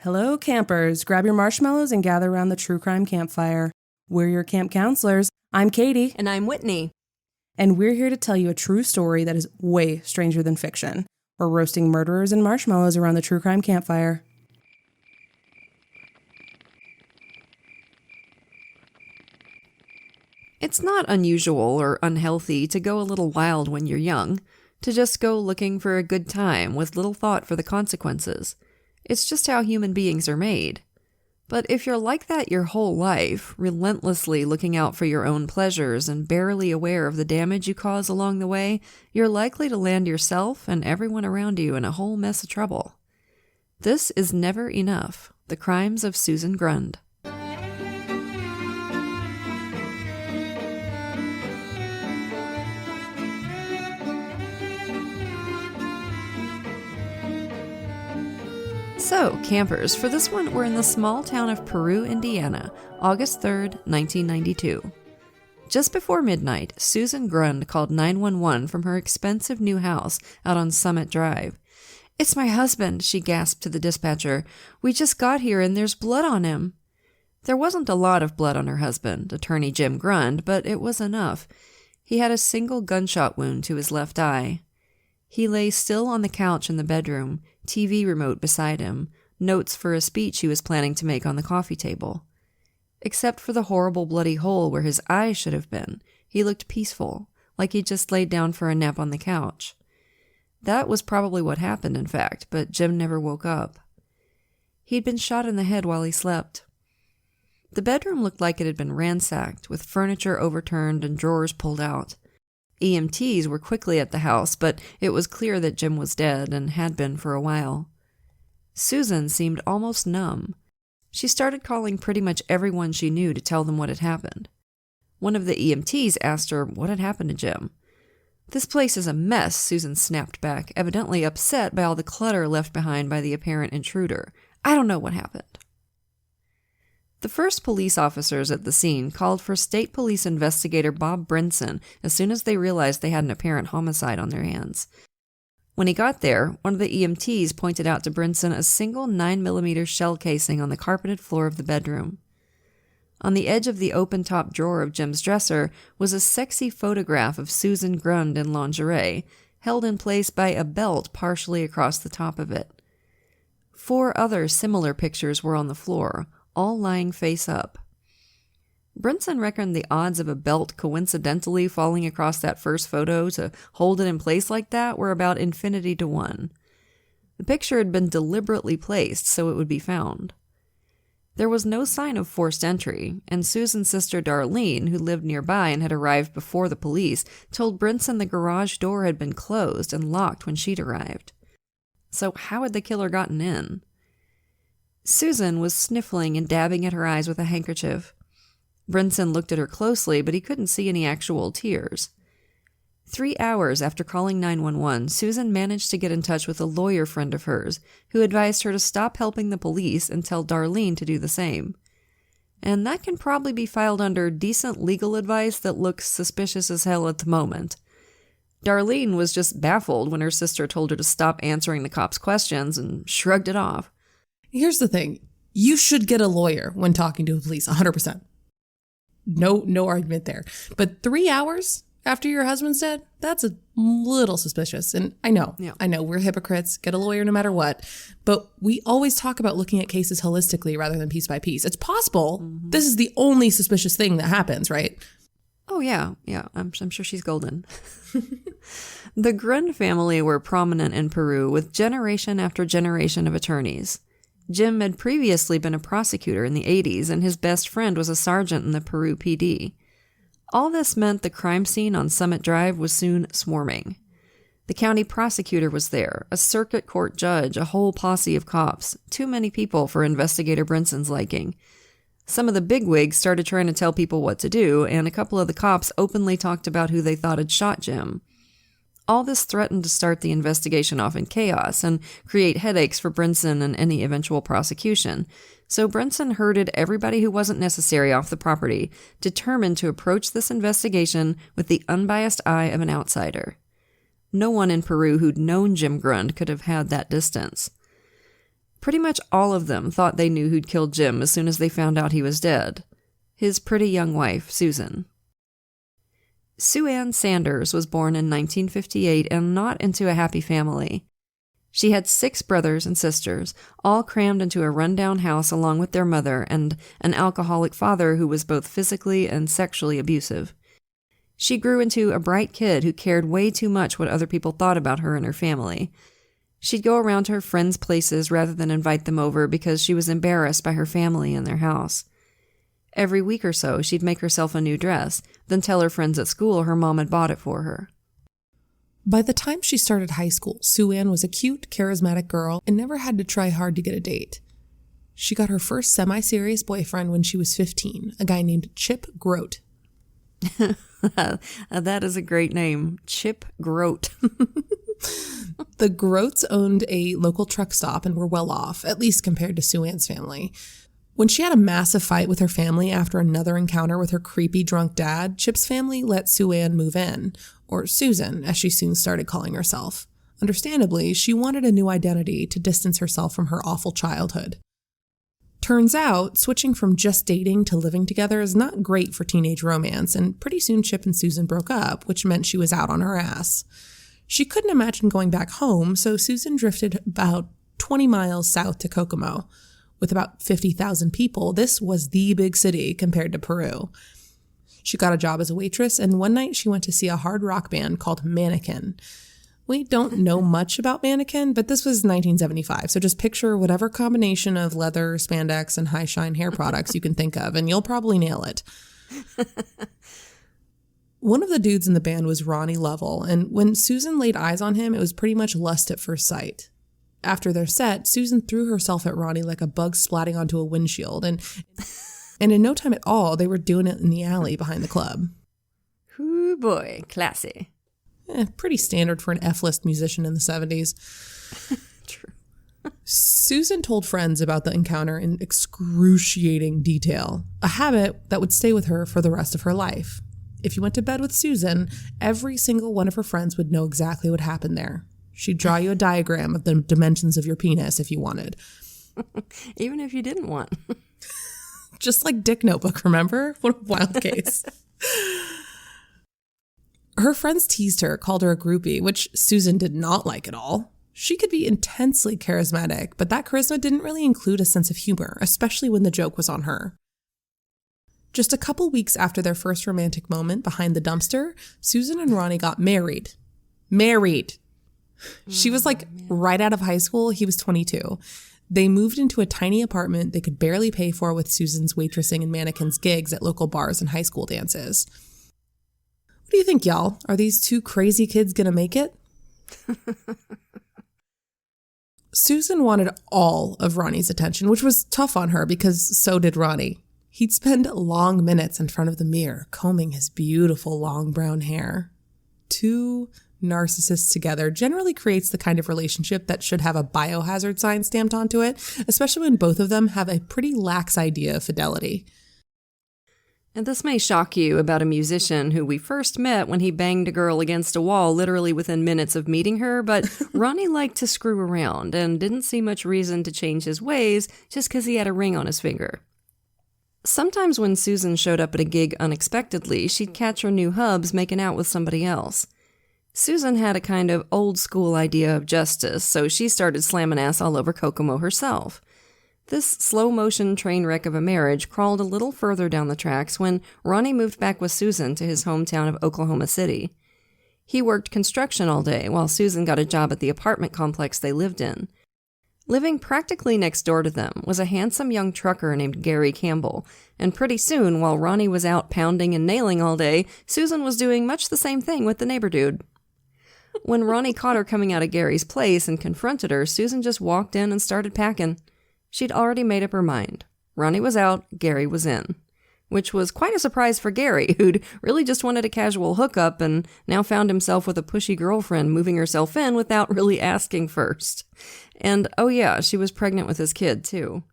Hello, campers. Grab your marshmallows and gather around the true crime campfire. We're your camp counselors. I'm Katie. And I'm Whitney. And we're here to tell you a true story that is way stranger than fiction. We're roasting murderers and marshmallows around the true crime campfire. It's not unusual or unhealthy to go a little wild when you're young, to just go looking for a good time with little thought for the consequences. It's just how human beings are made. But if you're like that your whole life, relentlessly looking out for your own pleasures and barely aware of the damage you cause along the way, you're likely to land yourself and everyone around you in a whole mess of trouble. This is Never Enough: The Crimes of Susan Grund. So, campers, for this one, we're in the small town of Peru, Indiana, August 3rd, 1992. Just before midnight, Susan Grund called 911 from her expensive new house out on Summit Drive. "It's my husband," she gasped to the dispatcher. "We just got here and there's blood on him." There wasn't a lot of blood on her husband, attorney Jim Grund, but it was enough. He had a single gunshot wound to his left eye. He lay still on the couch in the bedroom, TV remote beside him, notes for a speech he was planning to make on the coffee table. Except for the horrible bloody hole where his eye should have been, he looked peaceful, like he'd just laid down for a nap on the couch. That was probably what happened, in fact, but Jim never woke up. He'd been shot in the head while he slept. The bedroom looked like it had been ransacked, with furniture overturned and drawers pulled out. EMTs were quickly at the house, but it was clear that Jim was dead and had been for a while. Susan seemed almost numb. She started calling pretty much everyone she knew to tell them what had happened. One of the EMTs asked her what had happened to Jim. "This place is a mess," Susan snapped back, evidently upset by all the clutter left behind by the apparent intruder. "I don't know what happened." The first police officers at the scene called for State Police investigator Bob Brinson as soon as they realized they had an apparent homicide on their hands. When he got there, one of the EMTs pointed out to Brinson a single 9mm shell casing on the carpeted floor of the bedroom. On the edge of the open-top drawer of Jim's dresser was a sexy photograph of Susan Grund in lingerie, held in place by a belt partially across the top of it. 4 other similar pictures were on the floor, all lying face up. Brinson reckoned the odds of a belt coincidentally falling across that first photo to hold it in place like that were about infinity to 1. The picture had been deliberately placed so it would be found. There was no sign of forced entry, and Susan's sister Darlene, who lived nearby and had arrived before the police, told Brinson the garage door had been closed and locked when she'd arrived. So how had the killer gotten in? Susan was sniffling and dabbing at her eyes with a handkerchief. Brinson looked at her closely, but he couldn't see any actual tears. 3 hours after calling 911, Susan managed to get in touch with a lawyer friend of hers, who advised her to stop helping the police and tell Darlene to do the same. And that can probably be filed under decent legal advice that looks suspicious as hell at the moment. Darlene was just baffled when her sister told her to stop answering the cops' questions and shrugged it off. Here's the thing. You should get a lawyer when talking to the police, 100%. No argument there. But 3 hours after your husband's dead, that's a little suspicious. And I know we're hypocrites, get a lawyer no matter what. But we always talk about looking at cases holistically rather than piece by piece. It's possible this is the only suspicious thing that happens, right? Oh, yeah. I'm sure she's golden. The Grund family were prominent in Peru with generation after generation of attorneys. Jim had previously been a prosecutor in the 80s, and his best friend was a sergeant in the Peru PD. All this meant the crime scene on Summit Drive was soon swarming. The county prosecutor was there, a circuit court judge, a whole posse of cops, too many people for investigator Brinson's liking. Some of the bigwigs started trying to tell people what to do, and a couple of the cops openly talked about who they thought had shot Jim. All this threatened to start the investigation off in chaos and create headaches for Brinson and any eventual prosecution. So Brinson herded everybody who wasn't necessary off the property, determined to approach this investigation with the unbiased eye of an outsider. No one in Peru who'd known Jim Grund could have had that distance. Pretty much all of them thought they knew who'd killed Jim as soon as they found out he was dead. His pretty young wife, Susan. Sue Ann Sanders was born in 1958 and not into a happy family. She had 6 brothers and sisters, all crammed into a rundown house along with their mother and an alcoholic father who was both physically and sexually abusive. She grew into a bright kid who cared way too much what other people thought about her and her family. She'd go around to her friends' places rather than invite them over because she was embarrassed by her family and their house. Every week or so, she'd make herself a new dress, then tell her friends at school her mom had bought it for her. By the time she started high school, Sue Ann was a cute, charismatic girl and never had to try hard to get a date. She got her first semi-serious boyfriend when she was 15, a guy named Chip Grote. That is a great name, Chip Grote. The Grotes owned a local truck stop and were well off, at least compared to Sue Ann's family. When she had a massive fight with her family after another encounter with her creepy drunk dad, Chip's family let Sue Ann move in, or Susan, as she soon started calling herself. Understandably, she wanted a new identity to distance herself from her awful childhood. Turns out, switching from just dating to living together is not great for teenage romance, and pretty soon Chip and Susan broke up, which meant she was out on her ass. She couldn't imagine going back home, so Susan drifted about 20 miles south to Kokomo. With about 50,000 people, this was the big city compared to Peru. She got a job as a waitress, and one night she went to see a hard rock band called Mannequin. We don't know much about Mannequin, but this was 1975, so just picture whatever combination of leather, spandex, and high-shine hair products you can think of, and you'll probably nail it. One of the dudes in the band was Ronnie Lovell, and when Susan laid eyes on him, it was pretty much lust at first sight. After their set, Susan threw herself at Ronnie like a bug splatting onto a windshield, and in no time at all, they were doing it in the alley behind the club. Ooh boy, classy. Pretty standard for an F-list musician in the 70s. True. Susan told friends about the encounter in excruciating detail, a habit that would stay with her for the rest of her life. If you went to bed with Susan, every single one of her friends would know exactly what happened there. She'd draw you a diagram of the dimensions of your penis if you wanted. Even if you didn't want. Just like Dick Notebook, remember? What a wild case. Her friends teased her, called her a groupie, which Susan did not like at all. She could be intensely charismatic, but that charisma didn't really include a sense of humor, especially when the joke was on her. Just a couple weeks after their first romantic moment behind the dumpster, Susan and Ronnie got married. Married! She was like right out of high school. He was 22. They moved into a tiny apartment they could barely pay for with Susan's waitressing and Mannequin's gigs at local bars and high school dances. What do you think, y'all? Are these two crazy kids gonna make it? Susan wanted all of Ronnie's attention, which was tough on her because so did Ronnie. He'd spend long minutes in front of the mirror combing his beautiful long brown hair. Two narcissists together generally creates the kind of relationship that should have a biohazard sign stamped onto it, especially when both of them have a pretty lax idea of fidelity. And this may shock you about a musician who we first met when he banged a girl against a wall literally within minutes of meeting her, but Ronnie liked to screw around and didn't see much reason to change his ways just because he had a ring on his finger. Sometimes when Susan showed up at a gig unexpectedly, she'd catch her new hubs making out with somebody else. Susan had a kind of old-school idea of justice, so she started slamming ass all over Kokomo herself. This slow-motion train wreck of a marriage crawled a little further down the tracks when Ronnie moved back with Susan to his hometown of Oklahoma City. He worked construction all day while Susan got a job at the apartment complex they lived in. Living practically next door to them was a handsome young trucker named Gary Campbell, and pretty soon, while Ronnie was out pounding and nailing all day, Susan was doing much the same thing with the neighbor dude. When Ronnie caught her coming out of Gary's place and confronted her, Susan just walked in and started packing. She'd already made up her mind. Ronnie was out, Gary was in. Which was quite a surprise for Gary, who'd really just wanted a casual hookup and now found himself with a pushy girlfriend moving herself in without really asking first. And oh yeah, she was pregnant with his kid too.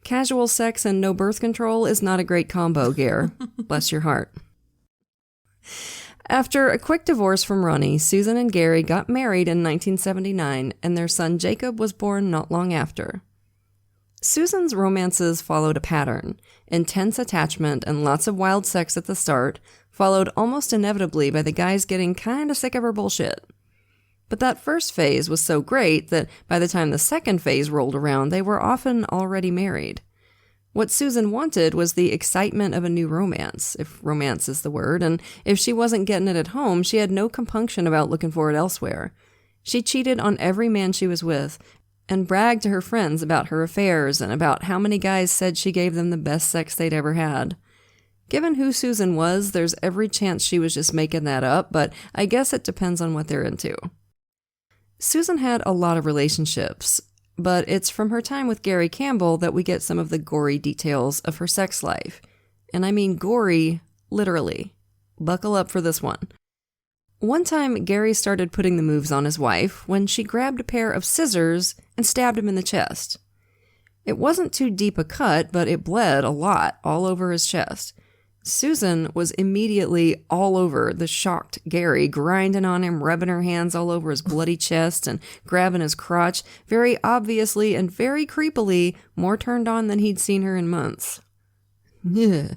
Casual sex and no birth control is not a great combo, Gare. Bless your heart. After a quick divorce from Ronnie, Susan and Gary got married in 1979, and their son Jacob was born not long after. Susan's romances followed a pattern. Intense attachment and lots of wild sex at the start, followed almost inevitably by the guys getting kinda sick of her bullshit. But that first phase was so great that by the time the second phase rolled around, they were often already married. What Susan wanted was the excitement of a new romance, if romance is the word, and if she wasn't getting it at home, she had no compunction about looking for it elsewhere. She cheated on every man she was with, and bragged to her friends about her affairs and about how many guys said she gave them the best sex they'd ever had. Given who Susan was, there's every chance she was just making that up, but I guess it depends on what they're into. Susan had a lot of relationships, but it's from her time with Gary Campbell that we get some of the gory details of her sex life. And I mean gory, literally. Buckle up for this one. One time, Gary started putting the moves on his wife when she grabbed a pair of scissors and stabbed him in the chest. It wasn't too deep a cut, but it bled a lot all over his chest. Susan was immediately all over the shocked Gary, grinding on him, rubbing her hands all over his bloody chest and grabbing his crotch, very obviously and very creepily more turned on than he'd seen her in months. Yeah.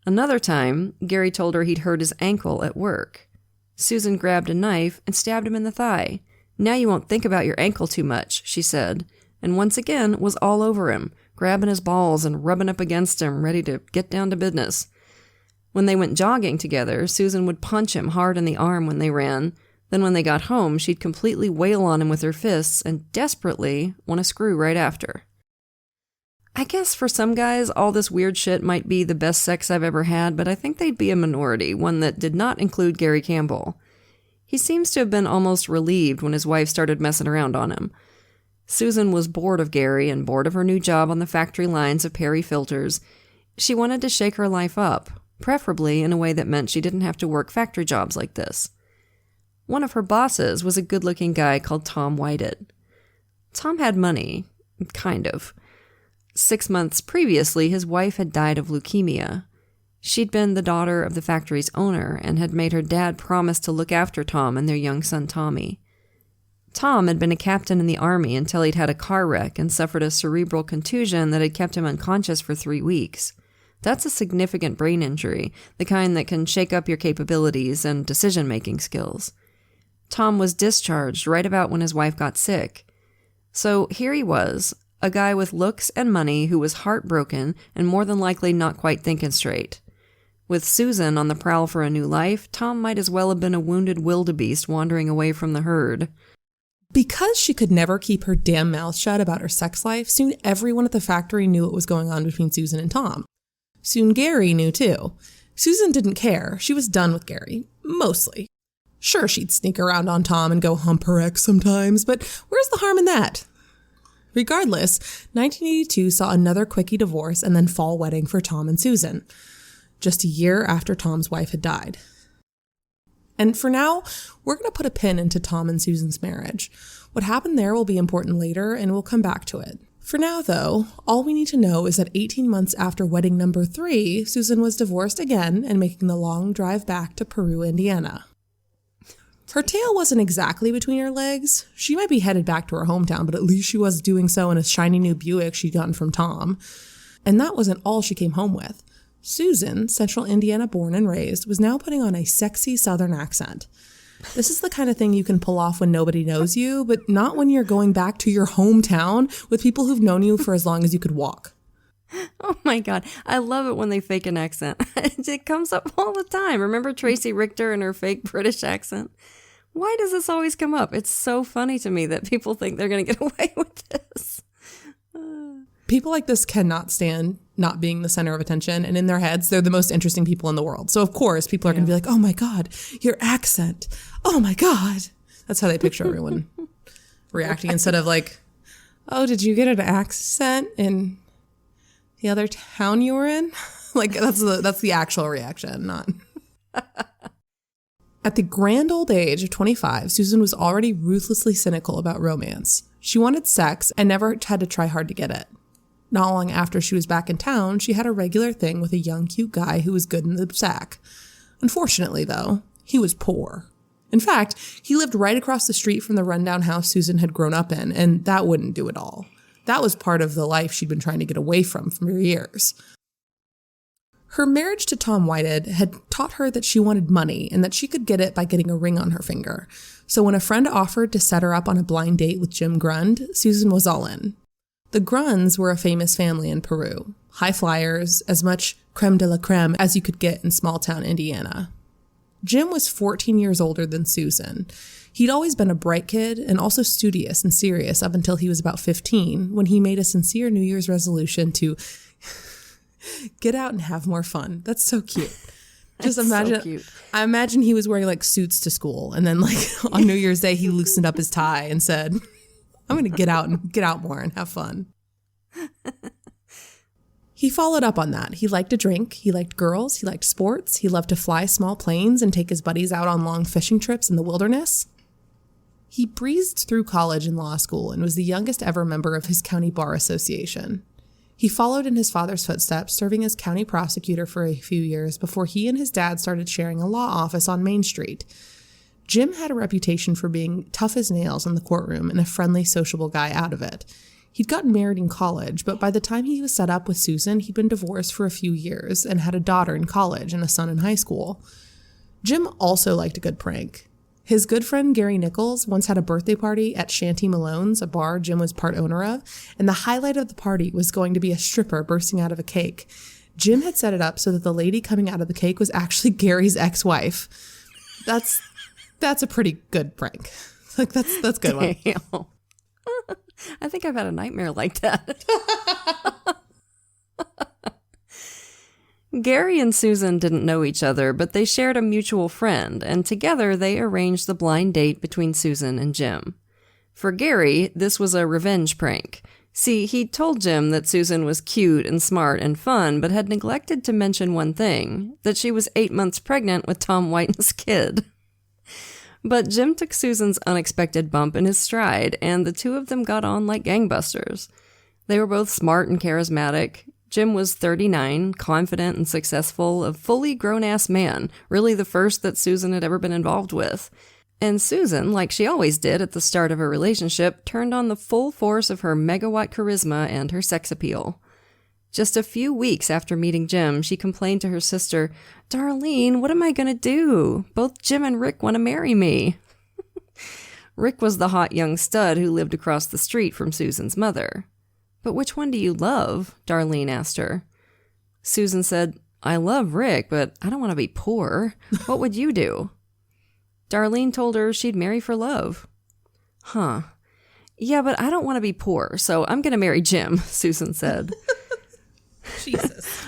Another time, Gary told her he'd hurt his ankle at work. Susan grabbed a knife and stabbed him in the thigh. "Now you won't think about your ankle too much," she said, and once again was all over him, grabbing his balls and rubbing up against him, ready to get down to business. When they went jogging together, Susan would punch him hard in the arm when they ran. Then when they got home, she'd completely wail on him with her fists and desperately want to screw right after. I guess for some guys, all this weird shit might be the best sex I've ever had, but I think they'd be a minority, one that did not include Gary Campbell. He seems to have been almost relieved when his wife started messing around on him. Susan was bored of Gary and bored of her new job on the factory lines of Perry filters. She wanted to shake her life up, preferably in a way that meant she didn't have to work factory jobs like this. One of her bosses was a good-looking guy called Tom Whited. Tom had money, kind of. 6 months previously, his wife had died of leukemia. She'd been the daughter of the factory's owner and had made her dad promise to look after Tom and their young son Tommy. Tom had been a captain in the army until he'd had a car wreck and suffered a cerebral contusion that had kept him unconscious for 3 weeks. That's a significant brain injury, the kind that can shake up your capabilities and decision-making skills. Tom was discharged right about when his wife got sick. So here he was, a guy with looks and money who was heartbroken and more than likely not quite thinking straight. With Susan on the prowl for a new life, Tom might as well have been a wounded wildebeest wandering away from the herd. Because she could never keep her damn mouth shut about her sex life, soon everyone at the factory knew what was going on between Susan and Tom. Soon Gary knew too. Susan didn't care. She was done with Gary. Mostly. Sure, she'd sneak around on Tom and go hump her ex sometimes, but where's the harm in that? Regardless, 1982 saw another quickie divorce and then fall wedding for Tom and Susan, just a year after Tom's wife had died. And for now, we're going to put a pin into Tom and Susan's marriage. What happened there will be important later, and we'll come back to it. For now, though, all we need to know is that 18 months after wedding number 3, Susan was divorced again and making the long drive back to Peru, Indiana. Her tail wasn't exactly between her legs. She might be headed back to her hometown, but at least she was doing so in a shiny new Buick she'd gotten from Tom. And that wasn't all she came home with. Susan, Central Indiana born and raised, was now putting on a sexy Southern accent. This is the kind of thing you can pull off when nobody knows you, but not when you're going back to your hometown with people who've known you for as long as you could walk. Oh my God. I love it when they fake an accent. It comes up all the time. Remember Tracy Richter and her fake British accent? Why does this always come up? It's so funny to me that people think they're going to get away with this. People like this cannot stand not being the center of attention, and in their heads, they're the most interesting people in the world. So, of course, people are going to be like, oh my God, your accent. Oh my God. That's how they picture everyone reacting instead of like, oh, did you get an accent in the other town you were in? Like, that's the actual reaction, not... At the grand old age of 25, Susan was already ruthlessly cynical about romance. She wanted sex and never had to try hard to get it. Not long after she was back in town, she had a regular thing with a young, cute guy who was good in the sack. Unfortunately, though, he was poor. In fact, he lived right across the street from the rundown house Susan had grown up in, and that wouldn't do it all. That was part of the life she'd been trying to get away from for years. Her marriage to Tom Whitehead had taught her that she wanted money and that she could get it by getting a ring on her finger. So when a friend offered to set her up on a blind date with Jim Grund, Susan was all in. The Grunds were a famous family in Peru. High flyers, as much creme de la creme as you could get in small-town Indiana. Jim was 14 years older than Susan. He'd always been a bright kid and also studious and serious up until he was about 15, when he made a sincere New Year's resolution to get out and have more fun. That's so cute. Just imagine, so cute. I imagine he was wearing like suits to school, and then like on New Year's Day he loosened up his tie and said, "I'm going to get out more and have fun." He followed up on that. He liked to drink, he liked girls, he liked sports, he loved to fly small planes and take his buddies out on long fishing trips in the wilderness. He breezed through college and law school and was the youngest ever member of his county bar association. He followed in his father's footsteps, serving as county prosecutor for a few years before he and his dad started sharing a law office on Main Street. Jim had a reputation for being tough as nails in the courtroom and a friendly, sociable guy out of it. He'd gotten married in college, but by the time he was set up with Susan, he'd been divorced for a few years and had a daughter in college and a son in high school. Jim also liked a good prank. His good friend Gary Nichols once had a birthday party at Shanty Malone's, a bar Jim was part owner of, and the highlight of the party was going to be a stripper bursting out of a cake. Jim had set it up so that the lady coming out of the cake was actually Gary's ex-wife. That's a pretty good prank. Like that's good one. I think I've had a nightmare like that. Gary and Susan didn't know each other, but they shared a mutual friend, and together they arranged the blind date between Susan and Jim. For Gary, this was a revenge prank. See, he'd told Jim that Susan was cute and smart and fun, but had neglected to mention one thing, that she was 8 months pregnant with Tom White's kid. But Jim took Susan's unexpected bump in his stride, and the two of them got on like gangbusters. They were both smart and charismatic. Jim was 39, confident and successful, a fully grown-ass man, really the first that Susan had ever been involved with. And Susan, like she always did at the start of a relationship, turned on the full force of her megawatt charisma and her sex appeal. Just a few weeks after meeting Jim, she complained to her sister, "Darlene, what am I going to do? Both Jim and Rick want to marry me." Rick was the hot young stud who lived across the street from Susan's mother. "But which one do you love?" Darlene asked her. Susan said, "I love Rick, but I don't want to be poor. What would you do?" Darlene told her she'd marry for love. "Huh. Yeah, but I don't want to be poor, so I'm going to marry Jim," Susan said. Jesus.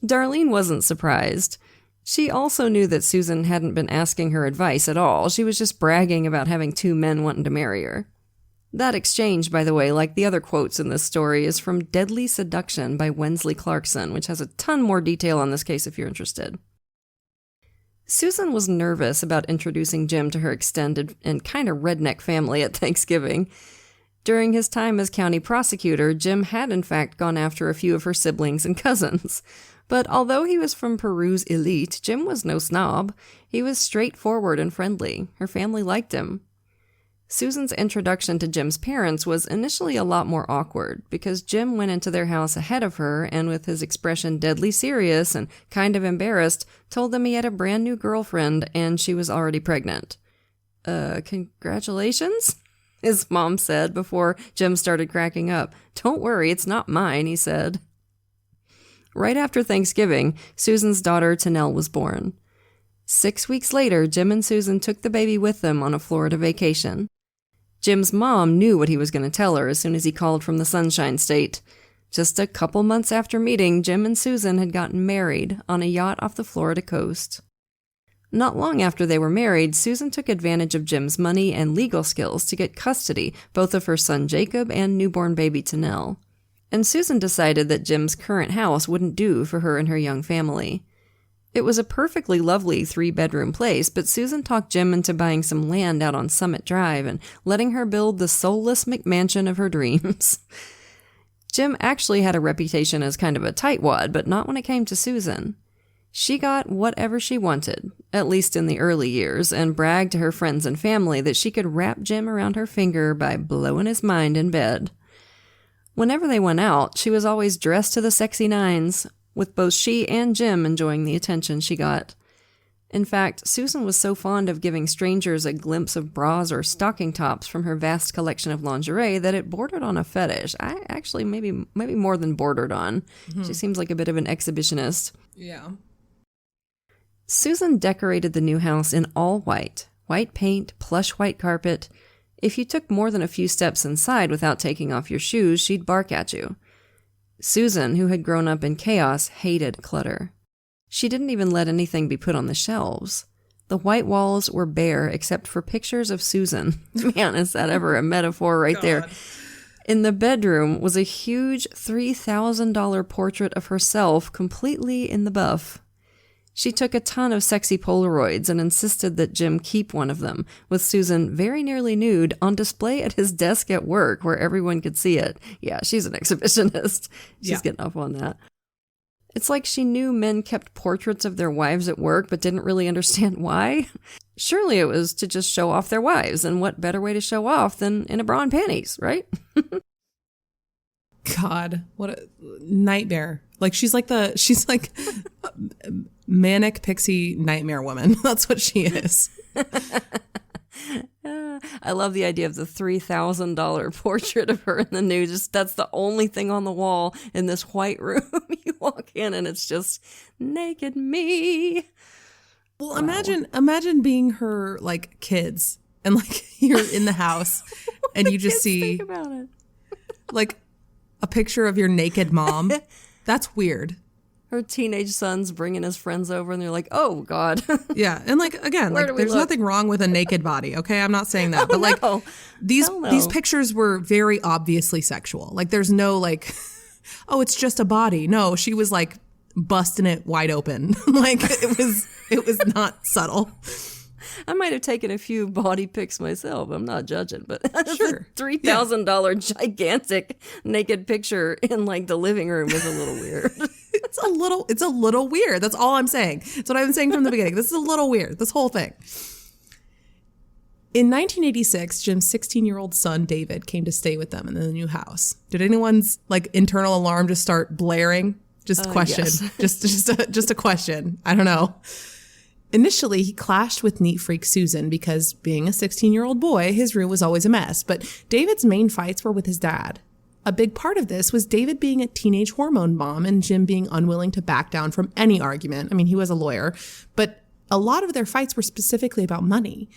Darlene wasn't surprised. She also knew that Susan hadn't been asking her advice at all. She was just bragging about having two men wanting to marry her. That exchange, by the way, like the other quotes in this story, is from Deadly Seduction by Wensley Clarkson, which has a ton more detail on this case if you're interested. Susan was nervous about introducing Jim to her extended and kind of redneck family at Thanksgiving. During his time as county prosecutor, Jim had in fact gone after a few of her siblings and cousins. But although he was from Peru's elite, Jim was no snob. He was straightforward and friendly. Her family liked him. Susan's introduction to Jim's parents was initially a lot more awkward because Jim went into their house ahead of her and with his expression deadly serious and kind of embarrassed, told them he had a brand new girlfriend and she was already pregnant. Congratulations? His mom said before Jim started cracking up. "Don't worry, it's not mine," he said. Right after Thanksgiving, Susan's daughter Tanel was born. 6 weeks later, Jim and Susan took the baby with them on a Florida vacation. Jim's mom knew what he was going to tell her as soon as he called from the Sunshine State. Just a couple months after meeting, Jim and Susan had gotten married on a yacht off the Florida coast. Not long after they were married, Susan took advantage of Jim's money and legal skills to get custody both of her son Jacob and newborn baby Tanel. And Susan decided that Jim's current house wouldn't do for her and her young family. It was a perfectly lovely 3-bedroom place, but Susan talked Jim into buying some land out on Summit Drive and letting her build the soulless McMansion of her dreams. Jim actually had a reputation as kind of a tightwad, but not when it came to Susan. She got whatever she wanted, at least in the early years, and bragged to her friends and family that she could wrap Jim around her finger by blowing his mind in bed. Whenever they went out, she was always dressed to the sexy nines, with both she and Jim enjoying the attention she got. In fact, Susan was so fond of giving strangers a glimpse of bras or stocking tops from her vast collection of lingerie that it bordered on a fetish. I actually maybe more than bordered on. Mm-hmm. She seems like a bit of an exhibitionist. Yeah. Susan decorated the new house in all white paint, plush white carpet. If you took more than a few steps inside without taking off your shoes, she'd bark at you. Susan, who had grown up in chaos, hated clutter. She didn't even let anything be put on the shelves. The white walls were bare except for pictures of Susan. Man, is that ever a metaphor right there? In the bedroom was a huge $3,000 portrait of herself, completely in the buff. She took a ton of sexy Polaroids and insisted that Jim keep one of them, with Susan very nearly nude on display at his desk at work where everyone could see it. Yeah, she's an exhibitionist. She's getting off on that. It's like she knew men kept portraits of their wives at work but didn't really understand why. Surely it was to just show off their wives, and what better way to show off than in a bra and panties, right? God, what a nightmare. Like she's like manic pixie nightmare woman. That's what she is. I love the idea of the $3,000 portrait of her in the nude. That's the only thing on the wall in this white room. You walk in and it's just naked me. Well, wow. Imagine being her like kids and like you're in the house and you just see think about it. like a picture of your naked mom. That's weird. Her teenage son's bringing his friends over and they're like, oh, God. Yeah. And like, again, like there's nothing wrong with a naked body. Okay. I'm not saying that. But like these pictures were very obviously sexual. Like there's no like, oh, it's just a body. No, she was like busting it wide open. Like it was not subtle. I might have taken a few body pics myself. I'm not judging, but sure. $3,000 gigantic naked picture in like the living room is a little weird. It's a little weird. That's all I'm saying. It's what I've been saying from the beginning. This is a little weird, this whole thing. In 1986, Jim's 16-year-old son, David, came to stay with them in the new house. Did anyone's like internal alarm just start blaring? Just question. Yes. just a question. I don't know. Initially, he clashed with neat freak Susan because, being a 16-year-old boy, his room was always a mess. But David's main fights were with his dad. A big part of this was David being a teenage hormone bomb and Jim being unwilling to back down from any argument. I mean, he was a lawyer, but a lot of their fights were specifically about money.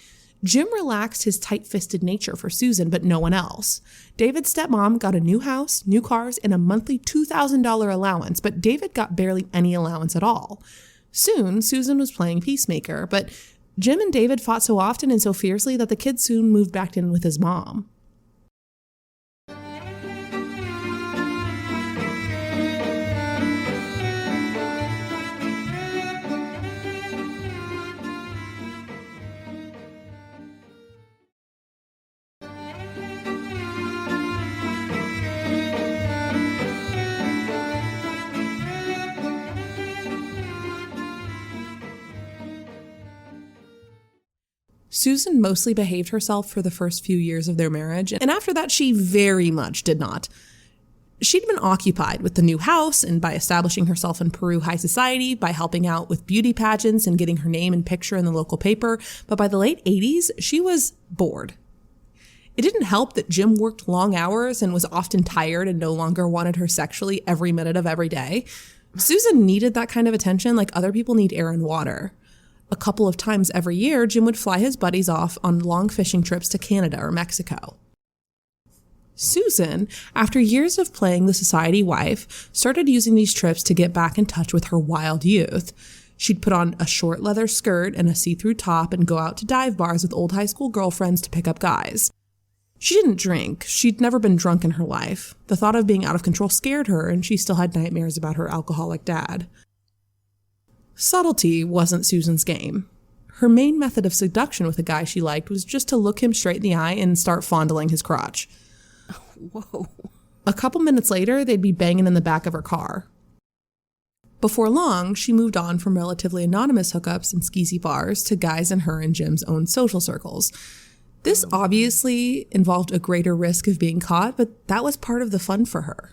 Jim relaxed his tight-fisted nature for Susan, but no one else. David's stepmom got a new house, new cars, and a monthly $2,000 allowance, but David got barely any allowance at all. Soon, Susan was playing peacemaker, but Jim and David fought so often and so fiercely that the kid soon moved back in with his mom. Susan mostly behaved herself for the first few years of their marriage, and after that she very much did not. She'd been occupied with the new house and by establishing herself in Peru high society, by helping out with beauty pageants and getting her name and picture in the local paper, but by the late 80s, she was bored. It didn't help that Jim worked long hours and was often tired and no longer wanted her sexually every minute of every day. Susan needed that kind of attention like other people need air and water. A couple of times every year, Jim would fly his buddies off on long fishing trips to Canada or Mexico. Susan, after years of playing the society wife, started using these trips to get back in touch with her wild youth. She'd put on a short leather skirt and a see-through top and go out to dive bars with old high school girlfriends to pick up guys. She didn't drink. She'd never been drunk in her life. The thought of being out of control scared her, and she still had nightmares about her alcoholic dad. Subtlety wasn't Susan's game. Her main method of seduction with a guy she liked was just to look him straight in the eye and start fondling his crotch. Whoa. A couple minutes later, they'd be banging in the back of her car. Before long, she moved on from relatively anonymous hookups and skeezy bars to guys in her and Jim's own social circles. This obviously involved a greater risk of being caught, but that was part of the fun for her.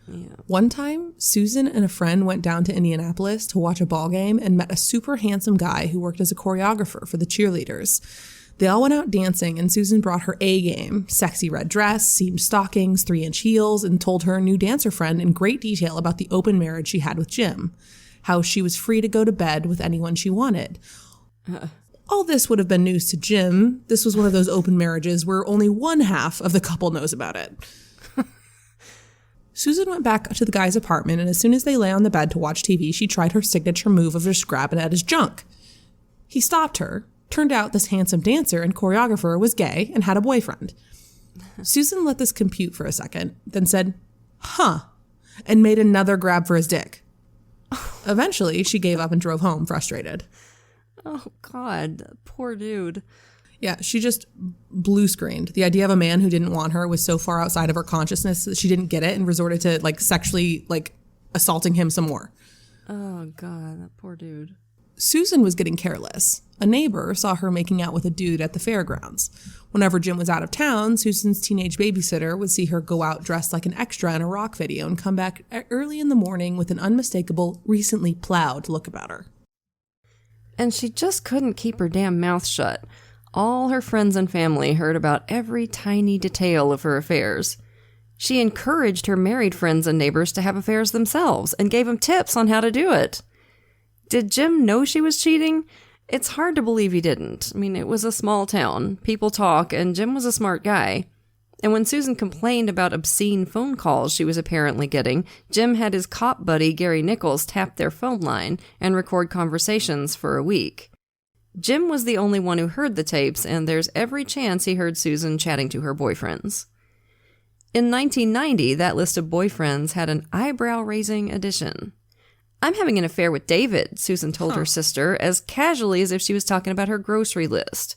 Yeah. One time, Susan and a friend went down to Indianapolis to watch a ball game and met a super handsome guy who worked as a choreographer for the cheerleaders. They all went out dancing, and Susan brought her A game, sexy red dress, seamed stockings, 3-inch heels, and told her new dancer friend in great detail about the open marriage she had with Jim, how she was free to go to bed with anyone she wanted. All this would have been news to Jim. This was one of those open marriages where only one half of the couple knows about it. Susan went back to the guy's apartment, and as soon as they lay on the bed to watch TV, she tried her signature move of just grabbing at his junk. He stopped her. Turned out this handsome dancer and choreographer was gay and had a boyfriend. Susan let this compute for a second, then said, huh, and made another grab for his dick. Eventually, she gave up and drove home, frustrated. Oh, God, poor dude. Yeah, she just blue screened. The idea of a man who didn't want her was so far outside of her consciousness that she didn't get it and resorted to sexually assaulting him some more. Oh, God, that poor dude. Susan was getting careless. A neighbor saw her making out with a dude at the fairgrounds. Whenever Jim was out of town, Susan's teenage babysitter would see her go out dressed like an extra in a rock video and come back early in the morning with an unmistakable, recently plowed look about her. And she just couldn't keep her damn mouth shut. All her friends and family heard about every tiny detail of her affairs. She encouraged her married friends and neighbors to have affairs themselves and gave them tips on how to do it. Did Jim know she was cheating? It's hard to believe he didn't. I mean, it was a small town. People talk, and Jim was a smart guy. And when Susan complained about obscene phone calls she was apparently getting, Jim had his cop buddy Gary Nichols tap their phone line and record conversations for a week. Jim was the only one who heard the tapes, and there's every chance he heard Susan chatting to her boyfriends. In 1990, that list of boyfriends had an eyebrow-raising addition. I'm having an affair with David, Susan told her sister, as casually as if she was talking about her grocery list.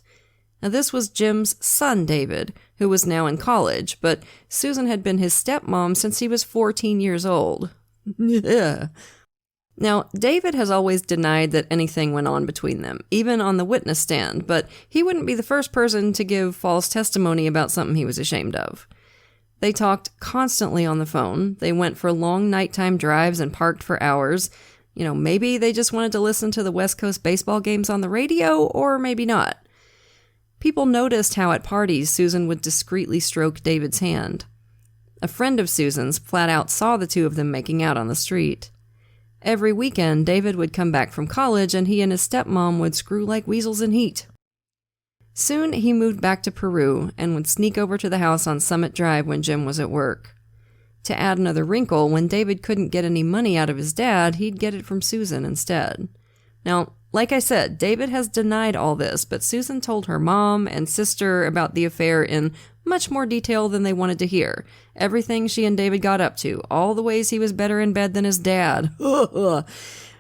Now, this was Jim's son, David, who was now in college, but Susan had been his stepmom since he was 14 years old. Now, David has always denied that anything went on between them, even on the witness stand, but he wouldn't be the first person to give false testimony about something he was ashamed of. They talked constantly on the phone. They went for long nighttime drives and parked for hours. You know, maybe they just wanted to listen to the West Coast baseball games on the radio, or maybe not. People noticed how at parties Susan would discreetly stroke David's hand. A friend of Susan's flat out saw the two of them making out on the street. Every weekend, David would come back from college and he and his stepmom would screw like weasels in heat. Soon, he moved back to Peru and would sneak over to the house on Summit Drive when Jim was at work. To add another wrinkle, when David couldn't get any money out of his dad, he'd get it from Susan instead. Now, like I said, David has denied all this, but Susan told her mom and sister about the affair in much more detail than they wanted to hear. Everything she and David got up to, all the ways he was better in bed than his dad.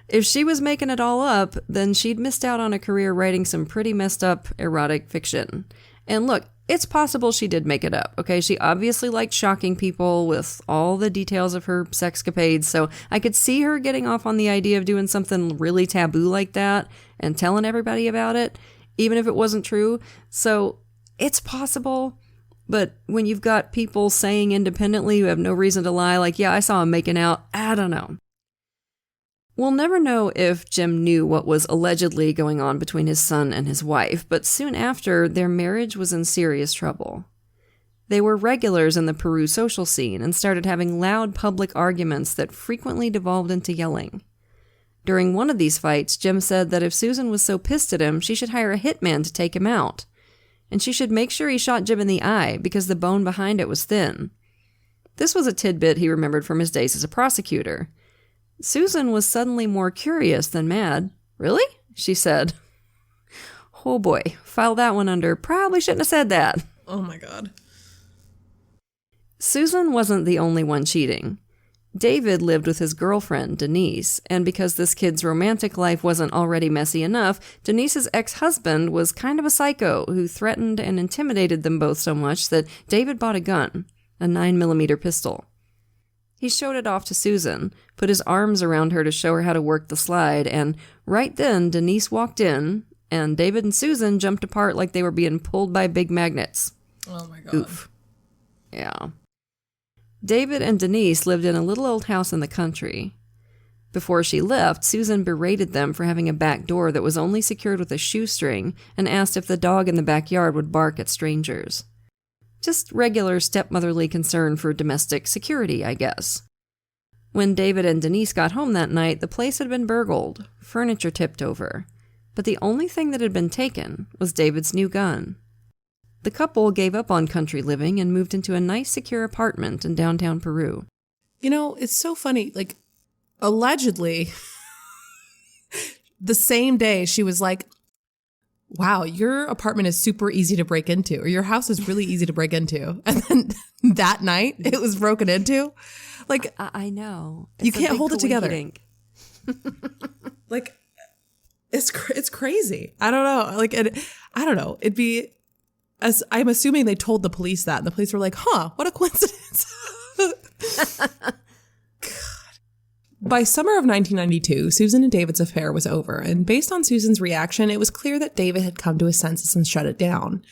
If she was making it all up, then she'd missed out on a career writing some pretty messed up erotic fiction. And look, it's possible she did make it up, okay? She obviously liked shocking people with all the details of her sexcapades, so I could see her getting off on the idea of doing something really taboo like that and telling everybody about it, even if it wasn't true. So it's possible, but when you've got people saying independently you have no reason to lie, like, yeah, I saw him making out, I don't know. We'll never know if Jim knew what was allegedly going on between his son and his wife, but soon after, their marriage was in serious trouble. They were regulars in the Peru social scene and started having loud public arguments that frequently devolved into yelling. During one of these fights, Jim said that if Susan was so pissed at him, she should hire a hitman to take him out. And she should make sure he shot Jim in the eye because the bone behind it was thin. This was a tidbit he remembered from his days as a prosecutor. Susan was suddenly more curious than mad. Really? She said. Oh boy, file that one under probably shouldn't have said that. Oh my God. Susan wasn't the only one cheating. David lived with his girlfriend, Denise, and because this kid's romantic life wasn't already messy enough, Denise's ex-husband was kind of a psycho who threatened and intimidated them both so much that David bought a gun, a 9mm pistol. He showed it off to Susan, put his arms around her to show her how to work the slide, and right then Denise walked in, and David and Susan jumped apart like they were being pulled by big magnets. Oh my God. Oof. Yeah. David and Denise lived in a little old house in the country. Before she left, Susan berated them for having a back door that was only secured with a shoestring and asked if the dog in the backyard would bark at strangers. Just regular stepmotherly concern for domestic security, I guess. When David and Denise got home that night, the place had been burgled, furniture tipped over, but the only thing that had been taken was David's new gun. The couple gave up on country living and moved into a nice, secure apartment in downtown Peru. You know, it's so funny. Like, allegedly, the same day she was like, wow, your apartment is super easy to break into, or your house is really easy to break into. And then that night, it was broken into. Like, I know. You can't hold it together. coinkydink. Like, it's crazy. I don't know. Like, I don't know. It'd be, as I'm assuming they told the police that, and the police were like, huh, what a coincidence. By summer of 1992, Susan and David's affair was over, and based on Susan's reaction, it was clear that David had come to his senses and shut it down.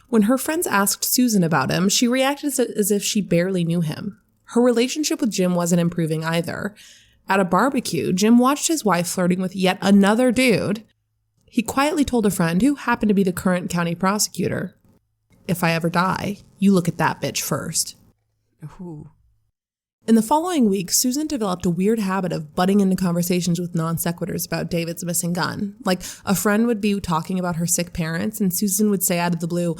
When her friends asked Susan about him, she reacted as if she barely knew him. Her relationship with Jim wasn't improving either. At a barbecue, Jim watched his wife flirting with yet another dude. He quietly told a friend, who happened to be the current county prosecutor, "If I ever die, you look at that bitch first." Ooh. In the following week, Susan developed a weird habit of butting into conversations with non sequiturs about David's missing gun. Like, a friend would be talking about her sick parents, and Susan would say out of the blue,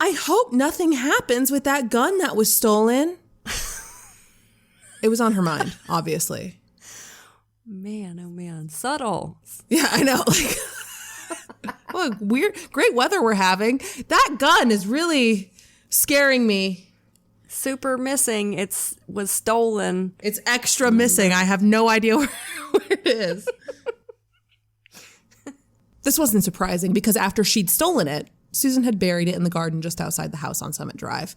"I hope nothing happens with that gun that was stolen." It was on her mind, obviously. Man, oh man, subtle. Yeah, I know. Like, what weird, great weather we're having. That gun is really scaring me. Super missing. Was stolen. It's extra missing. I have no idea where it is. This wasn't surprising because after she'd stolen it, Susan had buried it in the garden just outside the house on Summit Drive.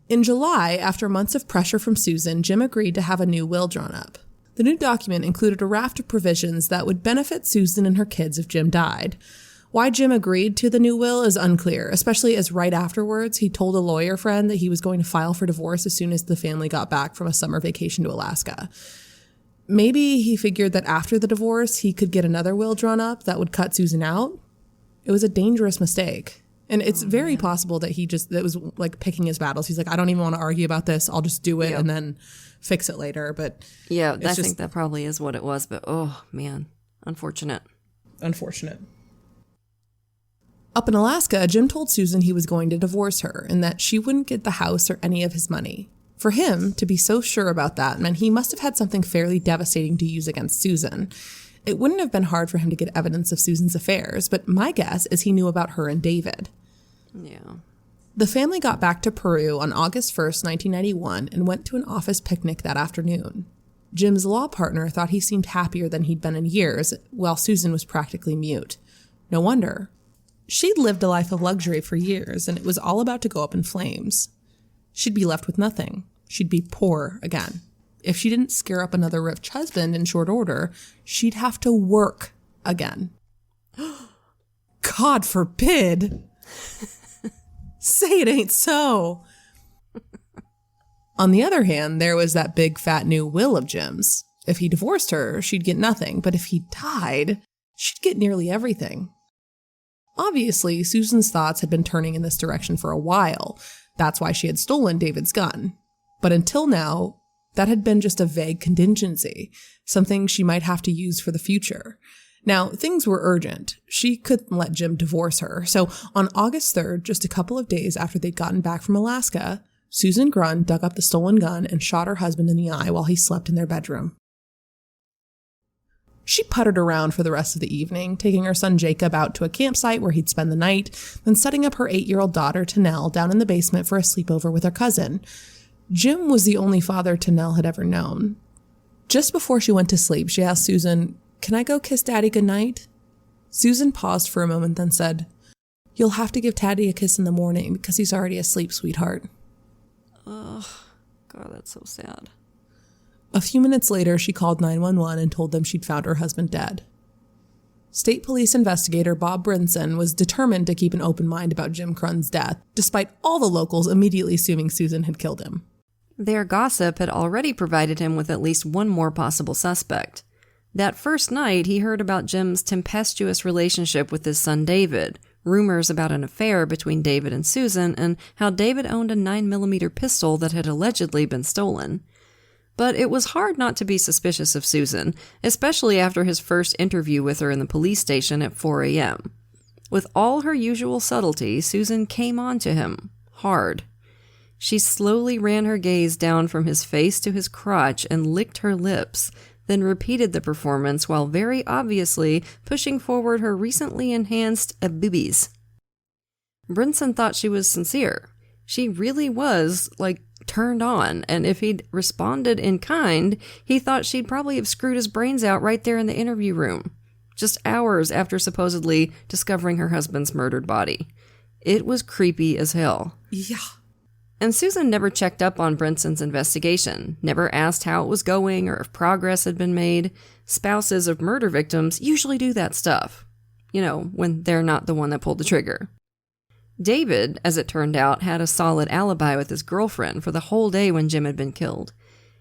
In July, after months of pressure from Susan, Jim agreed to have a new will drawn up. The new document included a raft of provisions that would benefit Susan and her kids if Jim died. Why Jim agreed to the new will is unclear, especially as right afterwards he told a lawyer friend that he was going to file for divorce as soon as the family got back from a summer vacation to Alaska. Maybe he figured that after the divorce he could get another will drawn up that would cut Susan out. It was a dangerous mistake. And it's very possible that that was like picking his battles. He's like, I don't even want to argue about this. I'll just do it and then fix it later. But yeah, I think that probably is what it was. But oh man, unfortunate. Up in Alaska, Jim told Susan he was going to divorce her and that she wouldn't get the house or any of his money. For him to be so sure about that meant he must have had something fairly devastating to use against Susan. It wouldn't have been hard for him to get evidence of Susan's affairs, but my guess is he knew about her and David. Yeah. The family got back to Peru on August 1st, 1991, and went to an office picnic that afternoon. Jim's law partner thought he seemed happier than he'd been in years, while Susan was practically mute. No wonder. She'd lived a life of luxury for years, and it was all about to go up in flames. She'd be left with nothing. She'd be poor again. If she didn't scare up another rich husband in short order, she'd have to work again. God forbid. Say it ain't so. On the other hand, there was that big fat new will of Jim's. If he divorced her, she'd get nothing, but if he died, she'd get nearly everything. Obviously, Susan's thoughts had been turning in this direction for a while. That's why she had stolen David's gun. But until now, that had been just a vague contingency, something she might have to use for the future. Now, things were urgent. She couldn't let Jim divorce her. So on August 3rd, just a couple of days after they'd gotten back from Alaska, Susan Grund dug up the stolen gun and shot her husband in the eye while he slept in their bedroom. She puttered around for the rest of the evening, taking her son Jacob out to a campsite where he'd spend the night, then setting up her 8-year-old daughter, Tanel, down in the basement for a sleepover with her cousin. Jim was the only father Tanel had ever known. Just before she went to sleep, she asked Susan, "Can I go kiss Daddy goodnight?" Susan paused for a moment, then said, "You'll have to give Daddy a kiss in the morning because he's already asleep, sweetheart." Oh, God, that's so sad. A few minutes later, she called 911 and told them she'd found her husband dead. State Police investigator Bob Brinson was determined to keep an open mind about Jim Grund's death, despite all the locals immediately assuming Susan had killed him. Their gossip had already provided him with at least one more possible suspect. That first night, he heard about Jim's tempestuous relationship with his son David, rumors about an affair between David and Susan, and how David owned a 9mm pistol that had allegedly been stolen. But it was hard not to be suspicious of Susan, especially after his first interview with her in the police station at 4 a.m. With all her usual subtlety, Susan came on to him, hard. She slowly ran her gaze down from his face to his crotch and licked her lips, then repeated the performance while very obviously pushing forward her recently enhanced boobies. Brinson thought she was sincere. She really was, turned on, and if he'd responded in kind, he thought she'd probably have screwed his brains out right there in the interview room, just hours after supposedly discovering her husband's murdered body. It was creepy as hell. Yeah. And Susan never checked up on Brinson's investigation, never asked how it was going or if progress had been made. Spouses of murder victims usually do that stuff, when they're not the one that pulled the trigger. David, as it turned out, had a solid alibi with his girlfriend for the whole day when Jim had been killed.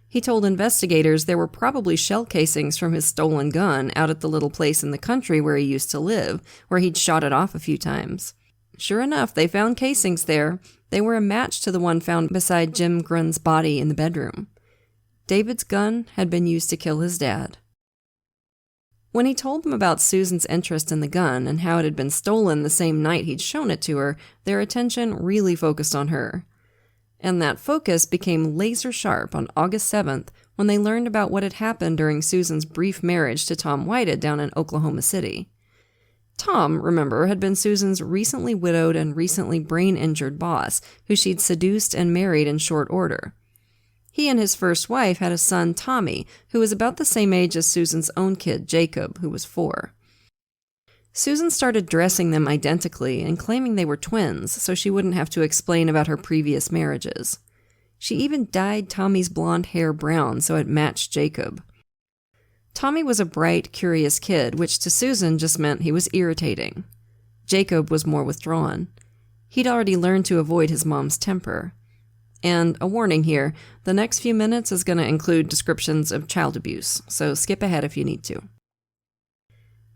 He told investigators there were probably shell casings from his stolen gun out at the little place in the country where he used to live, where he'd shot it off a few times. Sure enough, they found casings there. They were a match to the one found beside Jim Grund's body in the bedroom. David's gun had been used to kill his dad. When he told them about Susan's interest in the gun and how it had been stolen the same night he'd shown it to her, their attention really focused on her. And that focus became laser sharp on August 7th when they learned about what had happened during Susan's brief marriage to Tom Whited down in Oklahoma City. Tom, remember, had been Susan's recently widowed and recently brain-injured boss, who she'd seduced and married in short order. He and his first wife had a son, Tommy, who was about the same age as Susan's own kid, Jacob, who was 4. Susan started dressing them identically and claiming they were twins so she wouldn't have to explain about her previous marriages. She even dyed Tommy's blonde hair brown so it matched Jacob. Tommy was a bright, curious kid, which to Susan just meant he was irritating. Jacob was more withdrawn. He'd already learned to avoid his mom's temper. And a warning here, the next few minutes is going to include descriptions of child abuse, so skip ahead if you need to.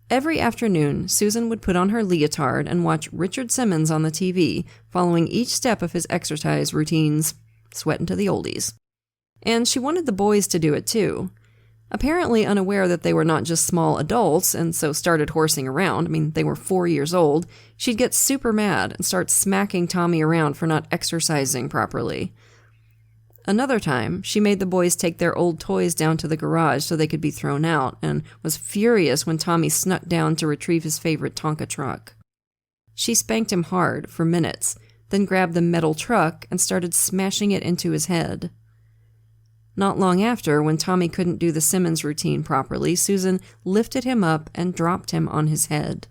Every afternoon, Susan would put on her leotard and watch Richard Simmons on the TV, following each step of his exercise routines, sweating to the oldies. And she wanted the boys to do it too. Apparently unaware that they were not just small adults and so started horsing around, they were 4 years old, she'd get super mad and start smacking Tommy around for not exercising properly. Another time, she made the boys take their old toys down to the garage so they could be thrown out and was furious when Tommy snuck down to retrieve his favorite Tonka truck. She spanked him hard for minutes, then grabbed the metal truck and started smashing it into his head. Not long after, when Tommy couldn't do the Simmons routine properly, Susan lifted him up and dropped him on his head.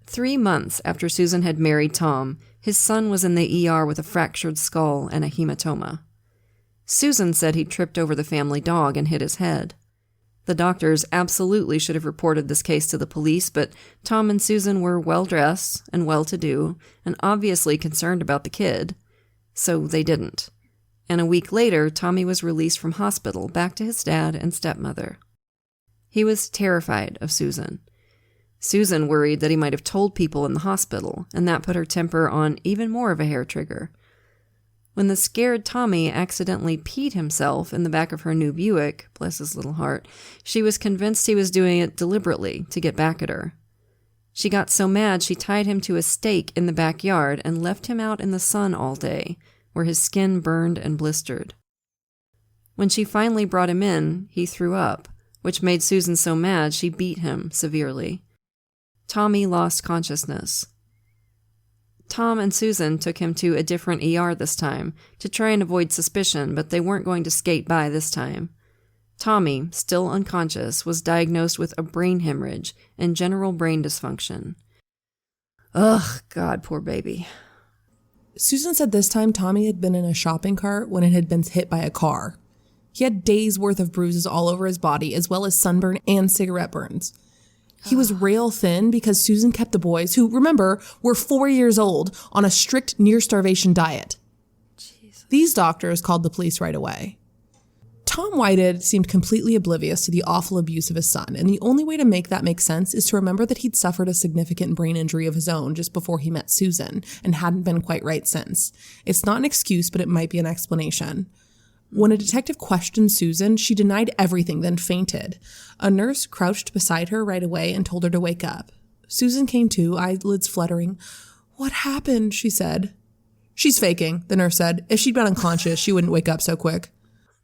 3 months after Susan had married Tom, his son was in the ER with a fractured skull and a hematoma. Susan said he tripped over the family dog and hit his head. The doctors absolutely should have reported this case to the police, but Tom and Susan were well-dressed and well-to-do and obviously concerned about the kid, so they didn't. And a week later, Tommy was released from hospital back to his dad and stepmother. He was terrified of Susan. Susan worried that he might have told people in the hospital, and that put her temper on even more of a hair trigger. When the scared Tommy accidentally peed himself in the back of her new Buick, bless his little heart, she was convinced he was doing it deliberately to get back at her. She got so mad she tied him to a stake in the backyard and left him out in the sun all day, where his skin burned and blistered. When she finally brought him in, he threw up, which made Susan so mad she beat him severely. Tommy lost consciousness. Tom and Susan took him to a different ER this time to try and avoid suspicion, but they weren't going to skate by this time. Tommy, still unconscious, was diagnosed with a brain hemorrhage and general brain dysfunction. Ugh, God, poor baby. Susan said this time Tommy had been in a shopping cart when it had been hit by a car. He had days' worth of bruises all over his body, as well as sunburn and cigarette burns. He was rail thin because Susan kept the boys, who, remember, were 4 years old, on a strict near-starvation diet. Jesus. These doctors called the police right away. Tom Whitehead seemed completely oblivious to the awful abuse of his son, and the only way to make that make sense is to remember that he'd suffered a significant brain injury of his own just before he met Susan, and hadn't been quite right since. It's not an excuse, but it might be an explanation. When a detective questioned Susan, she denied everything, then fainted. A nurse crouched beside her right away and told her to wake up. Susan came to, eyelids fluttering. "What happened?" she said. "She's faking," the nurse said. "If she'd been unconscious, she wouldn't wake up so quick."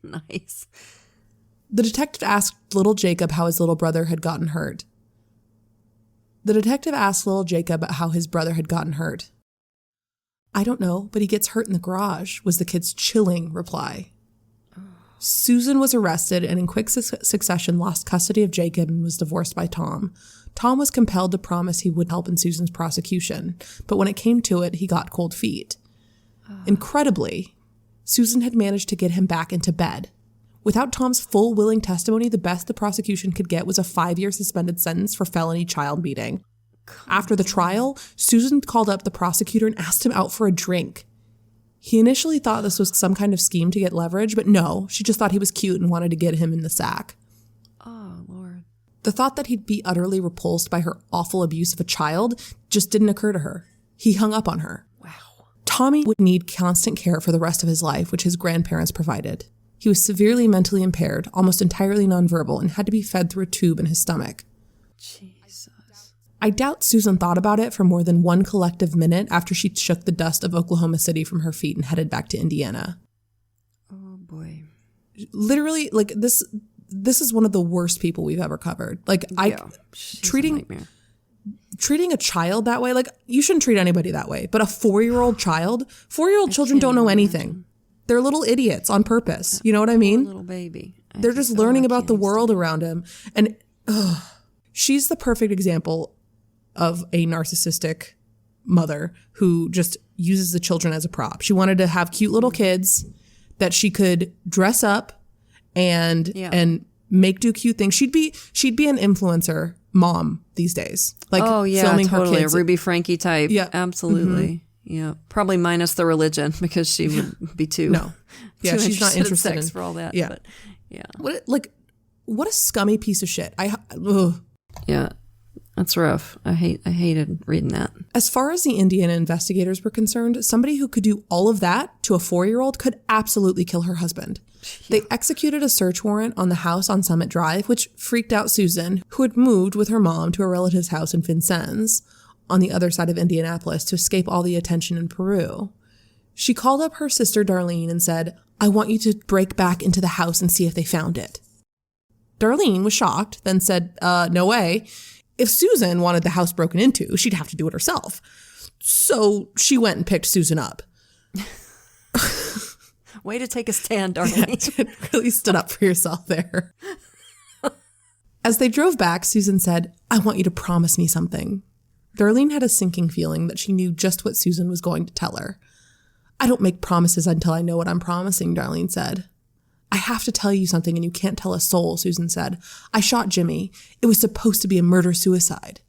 Nice. The detective asked little Jacob how his little brother had gotten hurt. "I don't know, but he gets hurt in the garage," was the kid's chilling reply. Susan was arrested and in quick succession lost custody of Jacob and was divorced by Tom. Tom was compelled to promise he would help in Susan's prosecution, but when it came to it, he got cold feet. Incredibly, Susan had managed to get him back into bed. Without Tom's full willing testimony, the best the prosecution could get was a 5-year suspended sentence for felony child beating. After the trial, Susan called up the prosecutor and asked him out for a drink. He initially thought this was some kind of scheme to get leverage, but no, she just thought he was cute and wanted to get him in the sack. Oh, Lord. The thought that he'd be utterly repulsed by her awful abuse of a child just didn't occur to her. He hung up on her. Wow. Tommy would need constant care for the rest of his life, which his grandparents provided. He was severely mentally impaired, almost entirely nonverbal, and had to be fed through a tube in his stomach. Jesus. I doubt Susan thought about it for more than one collective minute after she shook the dust of Oklahoma City from her feet and headed back to Indiana. Oh, boy. Literally, like, this is one of the worst people we've ever covered. Like, treating a child that way, like, you shouldn't treat anybody that way, but a 4-year-old child, 4-year-old children don't know anything. They're little idiots on purpose. You know what I mean? Little baby. They're just learning about the world around him. And she's the perfect example of a narcissistic mother who just uses the children as a prop. She wanted to have cute little kids that she could dress up and make do cute things. She'd be an influencer mom these days. Like, filming totally. her kids. A Ruby Frankie type. Yeah. Absolutely. Mm-hmm. Yeah. Probably minus the religion because she would be too. No. Yeah, too she's not interested sex in for all that. Yeah. But, yeah. What a scummy piece of shit. Yeah. That's rough. I hated reading that. As far as the Indiana investigators were concerned, somebody who could do all of that to a 4-year-old could absolutely kill her husband. They executed a search warrant on the house on Summit Drive, which freaked out Susan, who had moved with her mom to a relative's house in Vincennes, on the other side of Indianapolis, to escape all the attention in Peru. She called up her sister Darlene and said, "I want you to break back into the house and see if they found it." Darlene was shocked, then said, "No way. If Susan wanted the house broken into, she'd have to do it herself." So she went and picked Susan up. Way to take a stand, Darlene. Yeah, really stood up for yourself there. As they drove back, Susan said, "I want you to promise me something." Darlene had a sinking feeling that she knew just what Susan was going to tell her. "I don't make promises until I know what I'm promising," Darlene said. "I have to tell you something and you can't tell a soul," Susan said. "I shot Jimmy. It was supposed to be a murder-suicide."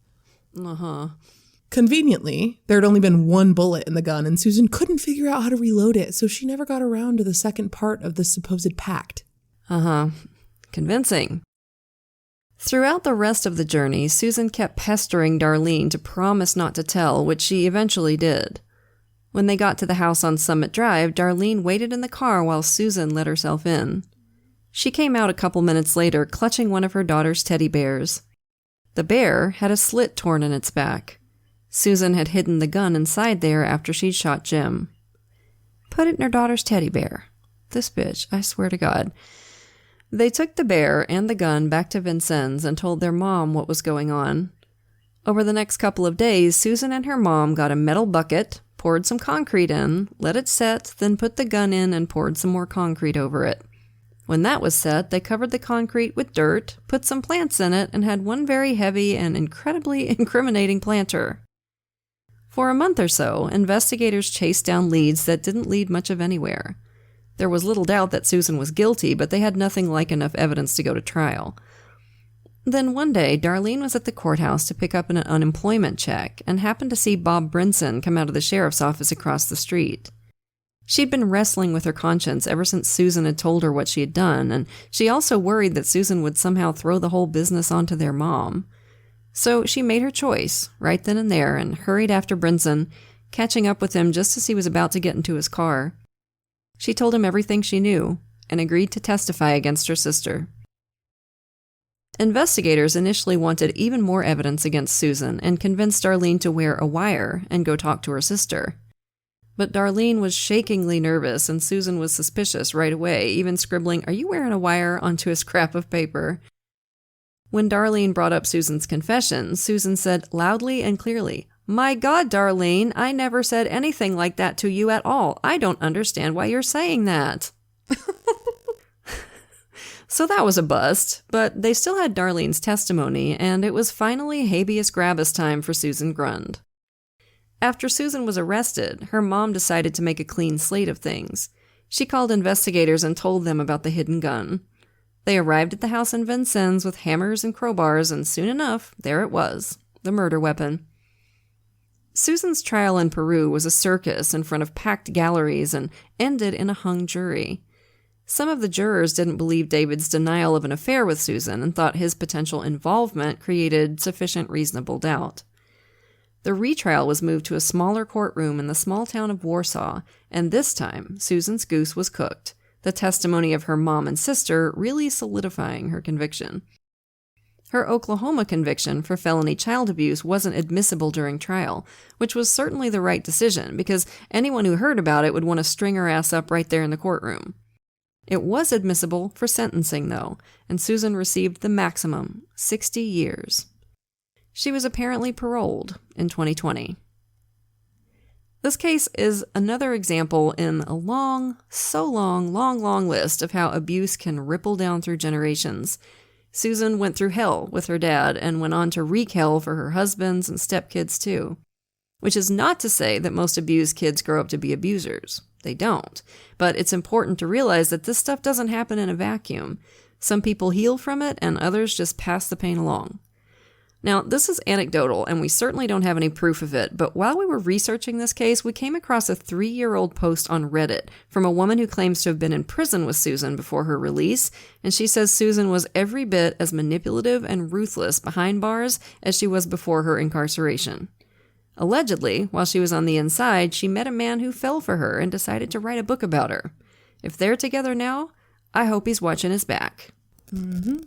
Uh-huh. Conveniently, there had only been one bullet in the gun and Susan couldn't figure out how to reload it, so she never got around to the second part of the supposed pact. Uh-huh. Convincing. Throughout the rest of the journey, Susan kept pestering Darlene to promise not to tell, which she eventually did. When they got to the house on Summit Drive, Darlene waited in the car while Susan let herself in. She came out a couple minutes later, clutching one of her daughter's teddy bears. The bear had a slit torn in its back. Susan had hidden the gun inside there after she'd shot Jim. Put it in her daughter's teddy bear. This bitch, I swear to God. They took the bear and the gun back to Vincennes and told their mom what was going on. Over the next couple of days, Susan and her mom got a metal bucket, poured some concrete in, let it set, then put the gun in and poured some more concrete over it. When that was set, they covered the concrete with dirt, put some plants in it, and had one very heavy and incredibly incriminating planter. For a month or so, investigators chased down leads that didn't lead much of anywhere. There was little doubt that Susan was guilty, but they had nothing like enough evidence to go to trial. Then one day, Darlene was at the courthouse to pick up an unemployment check and happened to see Bob Brinson come out of the sheriff's office across the street. She'd been wrestling with her conscience ever since Susan had told her what she had done, and she also worried that Susan would somehow throw the whole business onto their mom. So she made her choice right then and there and hurried after Brinson, catching up with him just as he was about to get into his car. She told him everything she knew and agreed to testify against her sister. Investigators initially wanted even more evidence against Susan and convinced Darlene to wear a wire and go talk to her sister. But Darlene was shakingly nervous and Susan was suspicious right away, even scribbling, "Are you wearing a wire?" onto a scrap of paper. When Darlene brought up Susan's confession, Susan said loudly and clearly, "My God, Darlene, I never said anything like that to you at all. I don't understand why you're saying that." So that was a bust, but they still had Darlene's testimony, and it was finally habeas corpus time for Susan Grund. After Susan was arrested, her mom decided to make a clean slate of things. She called investigators and told them about the hidden gun. They arrived at the house in Vincennes with hammers and crowbars, and soon enough, there it was, the murder weapon. Susan's trial in Peru was a circus in front of packed galleries and ended in a hung jury. Some of the jurors didn't believe David's denial of an affair with Susan and thought his potential involvement created sufficient reasonable doubt. The retrial was moved to a smaller courtroom in the small town of Warsaw, and this time, Susan's goose was cooked, the testimony of her mom and sister really solidifying her conviction. Her Oklahoma conviction for felony child abuse wasn't admissible during trial, which was certainly the right decision because anyone who heard about it would want to string her ass up right there in the courtroom. It was admissible for sentencing, though, and Susan received the maximum, 60 years. She was apparently paroled in 2020. This case is another example in a long list of how abuse can ripple down through generations. Susan went through hell with her dad and went on to wreak hell for her husbands and stepkids too. Which is not to say that most abused kids grow up to be abusers. They don't. But it's important to realize that this stuff doesn't happen in a vacuum. Some people heal from it and others just pass the pain along. Now, this is anecdotal, and we certainly don't have any proof of it, but while we were researching this case, we came across a 3-year-old post on Reddit from a woman who claims to have been in prison with Susan before her release, and she says Susan was every bit as manipulative and ruthless behind bars as she was before her incarceration. Allegedly, while she was on the inside, she met a man who fell for her and decided to write a book about her. If they're together now, I hope he's watching his back. Mm-hmm.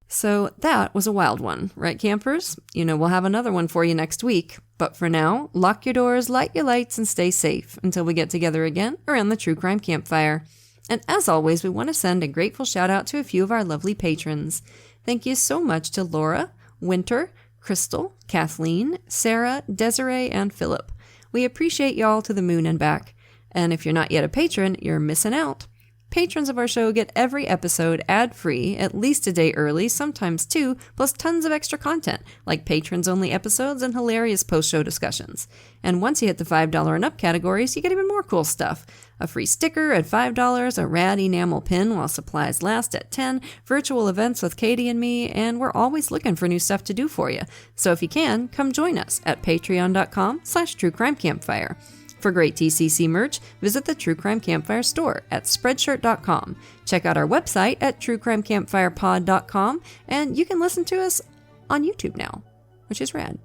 So that was a wild one, right, campers? You know we'll have another one for you next week. But for now, lock your doors, light your lights, and stay safe until we get together again around the True Crime Campfire. And as always, we want to send a grateful shout out to a few of our lovely patrons. Thank you so much to Laura, Winter, Crystal, Kathleen, Sarah, Desiree, and Philip. We appreciate y'all to the moon and back. And if you're not yet a patron, you're missing out. Patrons of our show get every episode ad-free, at least a day early, sometimes 2, plus tons of extra content, like patrons-only episodes and hilarious post-show discussions. And once you hit the $5 and up categories, you get even more cool stuff. A free sticker at $5, a rad enamel pin while supplies last at $10, virtual events with Katie and me, and we're always looking for new stuff to do for you. So if you can, come join us at patreon.com/truecrimecampfire. For great TCC merch, visit the True Crime Campfire store at spreadshirt.com. Check out our website at truecrimecampfirepod.com, and you can listen to us on YouTube now, which is rad.